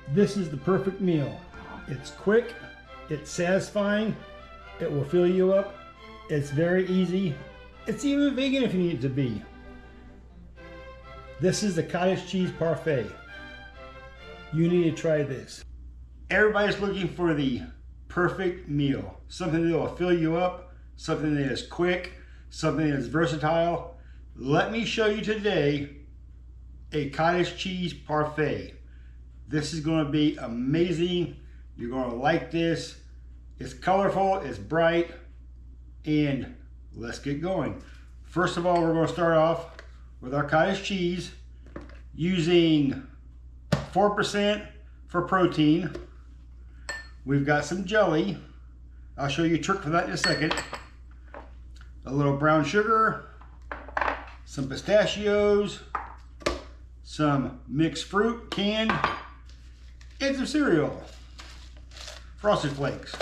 This is the perfect meal. It's quick, it's satisfying, it will fill you up, it's very easy, it's even vegan if you need it to be. This is the cottage cheese parfait. You need to try this. Everybody's looking for the perfect meal. Something that will fill you up, something that is quick, something that is versatile. Let me show you today a cottage cheese parfait. This is going to be amazing. You're going to like this. It's colorful, it's bright, and let's get going. First of all, we're going to start off with our cottage cheese using 4% for protein. We've got some jelly. I'll show you a trick for that in a second. A little brown sugar, some pistachios, some mixed fruit canned, and some cereal. Frosted Flakes,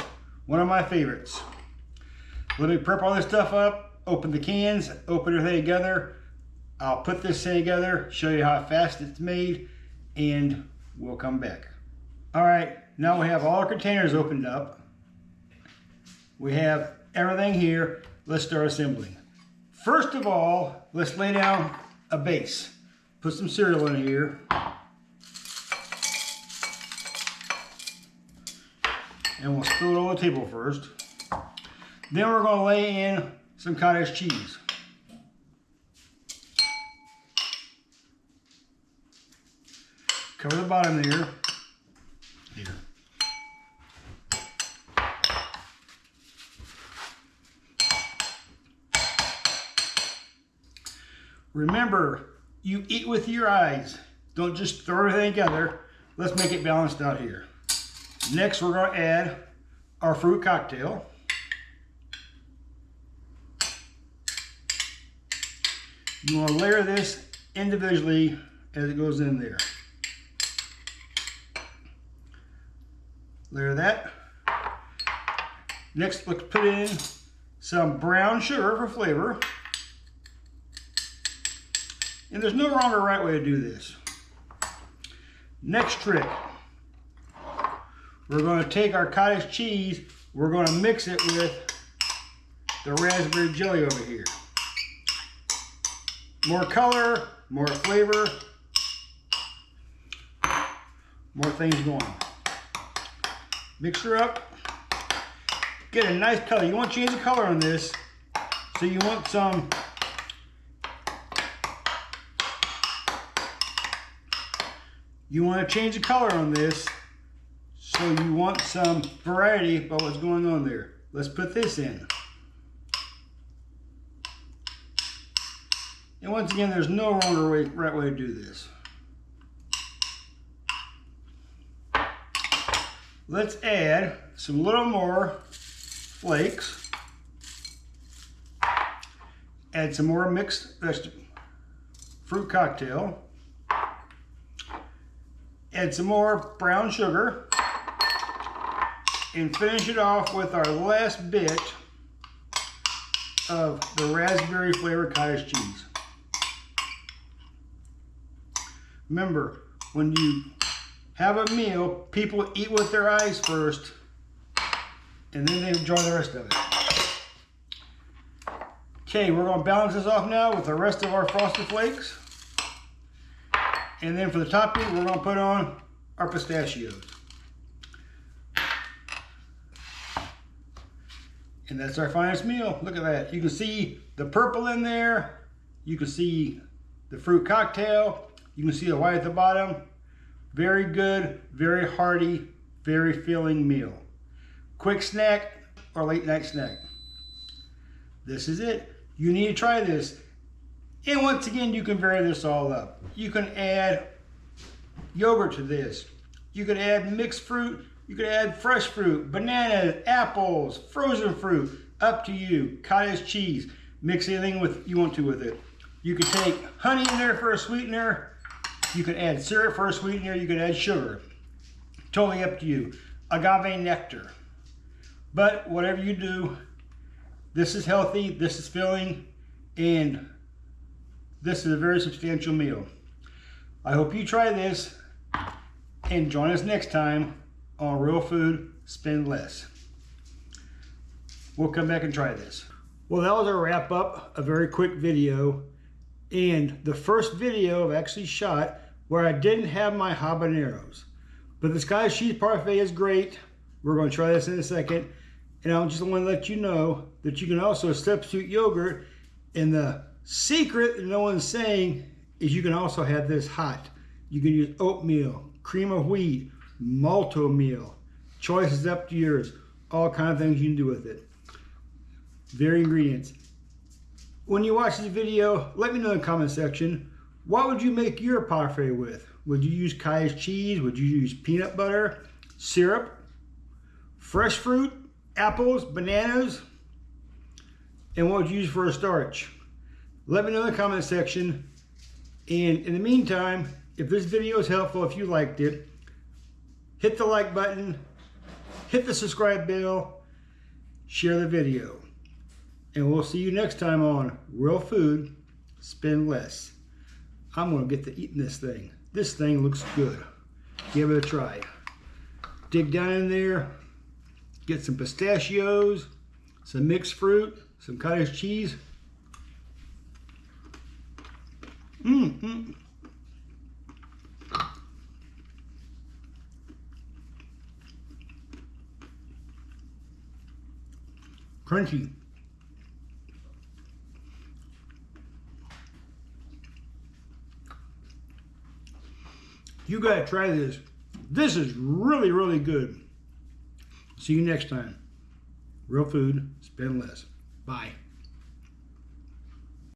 one of my favorites. Let me prep all this stuff up, open the cans, open everything together. I'll put this thing together, show you how fast it's made, and we'll come back. All right, now we have all our containers opened up. We have everything here. Let's start assembling. First of all, let's lay down a base. Put some cereal in here. And we'll spill it on the table first. Then we're going to lay in some cottage cheese. Cover the bottom there. Here. Remember, you eat with your eyes. Don't just throw everything together. Let's make it balanced out here. Next, we're going to add our fruit cocktail. You want to layer this individually as it goes in there. Layer that. Next, let's put in some brown sugar for flavor. And there's no wrong or right way to do this. Next trick. We're going to take our cottage cheese, we're going to mix it with the raspberry jelly over here. More color, more flavor, more things going. Mix her up, get a nice color. You want to change the color on this, so you want some so you want some variety about what's going on there. Let's put this in. And once again, there's no wrong or right way to do this. Let's add some little more flakes. Add some more mixed vegetable fruit cocktail. Add some more brown sugar. And finish it off with our last bit of the raspberry flavored cottage cheese. Remember, when you have a meal, people eat with their eyes first, and then they enjoy the rest of it. Okay, we're going to balance this off now with the rest of our Frosted Flakes. And then for the topping, we're going to put on our pistachios. And that's our finest meal. Look at that. You can see the purple in there. You can see the fruit cocktail. You can see the white at the bottom. Very good, very hearty, very filling meal. Quick snack or late night snack. This is it. You need to try this. And once again, you can vary this all up. You can add yogurt to this. You could add mixed fruit. You could add fresh fruit, bananas, apples, frozen fruit, up to you. Cottage cheese, mix anything you want to with it. You could take honey in there for a sweetener. You could add syrup for a sweetener. You could add sugar. Totally up to you. Agave nectar. But whatever you do, this is healthy, this is filling, and this is a very substantial meal. I hope you try this, And join us next time on Real Food, Spend Less. We'll come back and try this. Well, that was a wrap up, a very quick video. And the first video I've actually shot where I didn't have my habaneros. But this cottage cheese parfait is great. We're going to try this in a second. And I just want to let you know that you can also substitute yogurt. And the secret that no one's saying is you can also have this hot. You can use oatmeal, cream of wheat, malto meal. Choice is up to yours. All kind of things you can do with it. Very ingredients. When you watch this video, let me know in the comment section, what would you make your parfait with? Would you use cottage cheese? Would you use peanut butter, syrup, fresh fruit, apples, bananas? And what would you use for a starch? Let me know in the comment section. And in the meantime, if this video is helpful, if you liked it, hit the like button, hit the subscribe bell, share the video. And we'll see you next time on Real Food, Spend Less. I'm going to get to eating this thing. This thing looks good. Give it a try. Dig down in there, get some pistachios, some mixed fruit, some cottage cheese. Crunchy. You gotta try this. This is really, really good. See you next time. Real Food, Spend Less. Bye.